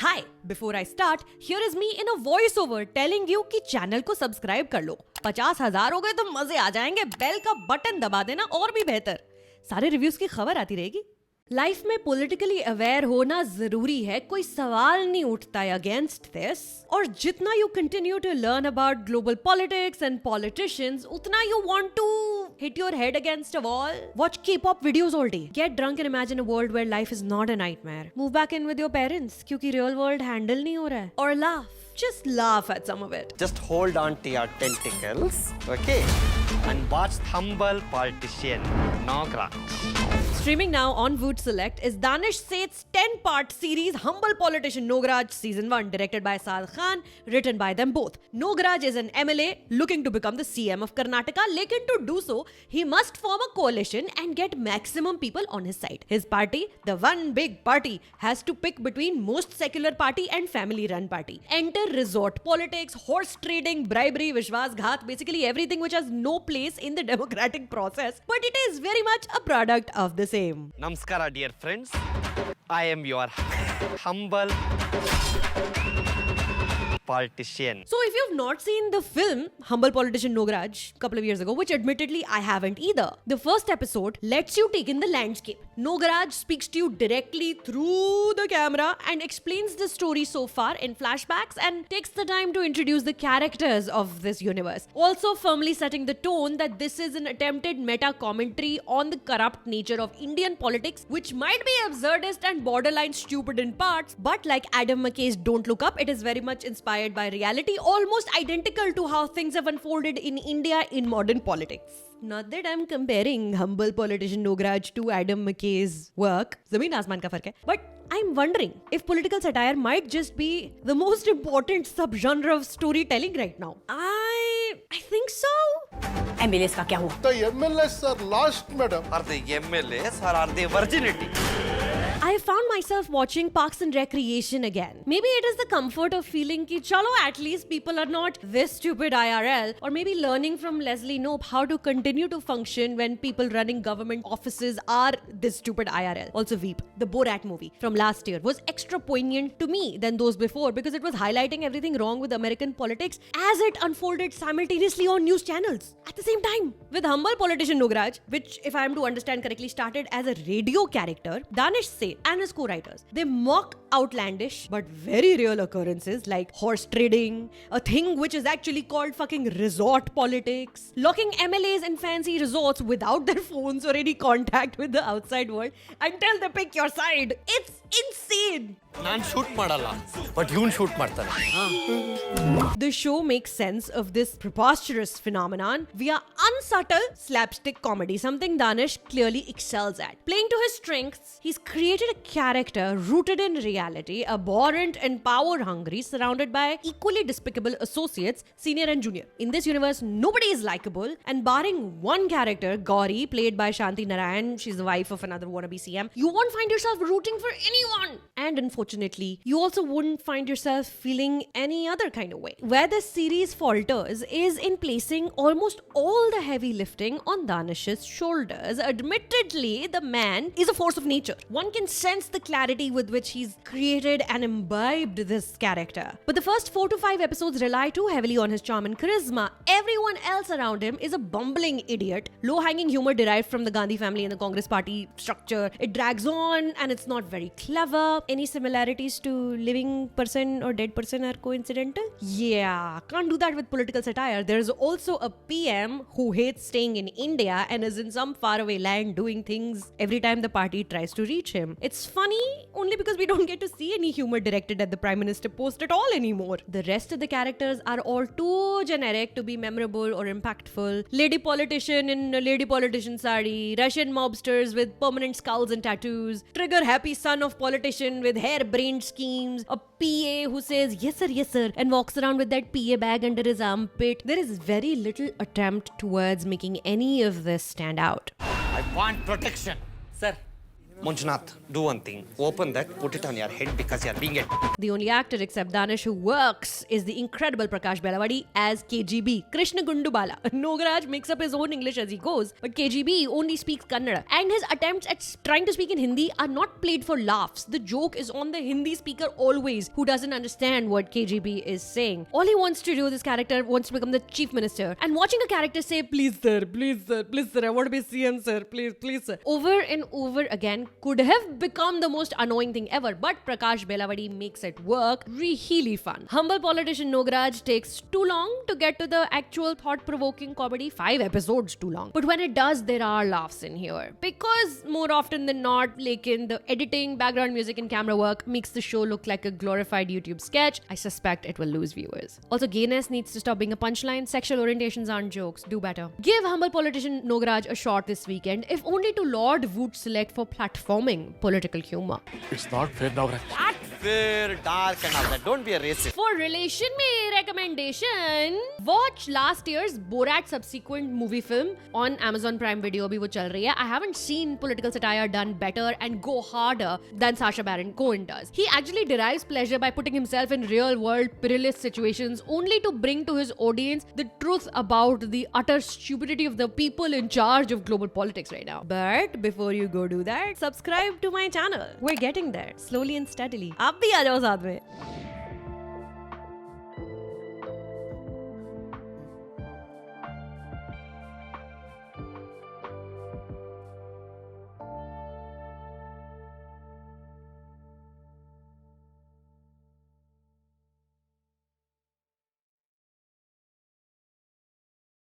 Hi, before I start, here is me in a voice over telling you कि channel को subscribe कर लो। 50,000 हो गए तो मजे आ जाएंगे। बेल का बटन दबा देना और भी बेहतर। सारे रिव्यूज की खबर आती रहेगी। लाइफ में पॉलिटिकली अवेयर होना जरूरी है, कोई सवाल नहीं उठता है अगेंस्ट दिस। और जितना you continue to learn about global politics and politicians, उतना you want to hit your head against a wall. Watch K-pop videos all day. Get drunk and imagine a world where life is not a nightmare. Move back in with your parents क्योंकि real world handle नहीं हो रहा है. Or laugh. Just laugh at some of it. Just hold on to your tentacles, okay? And watch Humble Politician, Nagraj. Streaming now on Voot Select is Danish Seth's 10-part series Humble Politician Nagraj Season 1, directed by Saad Khan, written by them both. Nagraj is an MLA looking to become the CM of Karnataka, lekin to do so, he must form a coalition and get maximum people on his side. His party, the One Big Party, has to pick between most secular party and family-run party. Enter resort politics, horse trading, bribery, vishwasghat, basically everything which has no place in the democratic process, but it is very much a product of the same. Namaskara, dear friends. I am your humble politician. So if you've not seen the film Humble Politician Nagraj a couple of years ago, which admittedly I haven't either, the first episode lets you take in the landscape. Nagraj speaks to you directly through the camera and explains the story so far in flashbacks and takes the time to introduce the characters of this universe. Also firmly setting the tone that this is an attempted meta commentary on the corrupt nature of Indian politics, which might be absurdist and borderline stupid in parts, but like Adam McKay's Don't Look Up, it is very much inspired by reality, almost identical to how things have unfolded in India in modern politics. Not that I'm comparing Humble Politician Nagraj to Adam McKay's work, zameen aasman ka fark hai, but I'm wondering if political satire might just be the most important subgenre of storytelling right now. I think so. MLAs का क्या हुआ? The MLS are lost, madam. Are they MLAs or are they virginity? I found myself watching Parks and Recreation again. Maybe it is the comfort of feeling ki chalo at least people are not this stupid IRL, or maybe learning from Leslie Knope how to continue to function when people running government offices are this stupid IRL. Also Veep, the Borat movie from last year, was extra poignant to me than those before because it was highlighting everything wrong with American politics as it unfolded simultaneously on news channels at the same time. With Humble Politician Nagraj, which if I am to understand correctly started as a radio character, Danish Seth and his co-writers, they mock outlandish but very real occurrences like horse trading, a thing which is actually called fucking resort politics, locking MLAs in fancy resorts without their phones or any contact with the outside world until they pick your side. It's insane. ನಾನು shoot ಮಾಡಲ್ಲ but even shoot ಮಾಡ್ತಾನೆ. The show makes sense of this preposterous phenomenon via unsubtle slapstick comedy, something Danish clearly excels at. Playing to his strengths, he's created a character rooted in reality, abhorrent and power-hungry, surrounded by equally despicable associates, senior and junior. In this universe, nobody is likable, and barring one character, Gauri, played by Shanti Narayan, she's the wife of another wannabe CM, you won't find yourself rooting for anyone. And unfortunately, you also wouldn't find yourself feeling any other kind of way. Where the series falters is in placing almost all the heavy lifting on Danish's shoulders. Admittedly, the man is a force of nature. One can sense the clarity with which he's created and imbibed this character. But the first 4 to 5 episodes rely too heavily on his charm and charisma. Everyone else around him is a bumbling idiot. Low-hanging humor derived from the Gandhi family and the Congress party structure. It drags on and it's not very clever. Any similarities to living person or dead person are coincidental? Yeah, can't do that with political satire. There's also a PM who hates staying in India and is in some faraway land doing things every time the party tries to reach him. It's funny only because we don't get to see any humor directed at the Prime Minister post at all anymore. The rest of the characters are all too generic to be memorable or impactful. Lady politician in a lady politician sari, Russian mobsters with permanent skulls and tattoos, trigger happy son of politician with hair-brained schemes, a PA who says yes sir and walks around with that PA bag under his armpit. There is very little attempt towards making any of this stand out. I want protection. Sir Manjunath, do one thing. Open that, put it on your head because you are being a... The only actor except Danish who works is the incredible Prakash Belavadi as KGB, Krishna Gundubala. Nagaraj makes up his own English as he goes, but KGB only speaks Kannada. And his attempts at trying to speak in Hindi are not played for laughs. The joke is on the Hindi speaker always, who doesn't understand what KGB is saying. All he wants to do, this character wants to become the chief minister. And watching a character say, please sir, please sir, please sir, I want to be CM sir, please, please sir, over and over again could have become the most annoying thing ever, but Prakash Belavadi makes it work really fun. Humble politician Nagaraj takes too long to get to the actual thought-provoking comedy, 5 episodes too long. But when it does, there are laughs in here. Because more often than not, the editing, background music and camera work makes the show look like a glorified YouTube sketch. I suspect it will lose viewers. Also, gayness needs to stop being a punchline. Sexual orientations aren't jokes. Do better. Give humble politician Nagaraj a shot this weekend, if only to Lord Woot Select for platforming political humor. It's not fair, Nagaraj. That's fair, dark and all that. Don't be a racist. For relation mein recommendation, watch last year's Borat subsequent movie film on Amazon Prime Video. Abhi wo chal rahi hai. I haven't seen political satire done better and go harder than Sacha Baron Cohen does. He actually derives pleasure by putting himself in real-world perilous situations only to bring to his audience the truth about the utter stupidity of the people in charge of global politics right now. But before you go do that, subscribe to my channel. We're getting there, slowly and steadily. आप भी आ जाओ साथ में.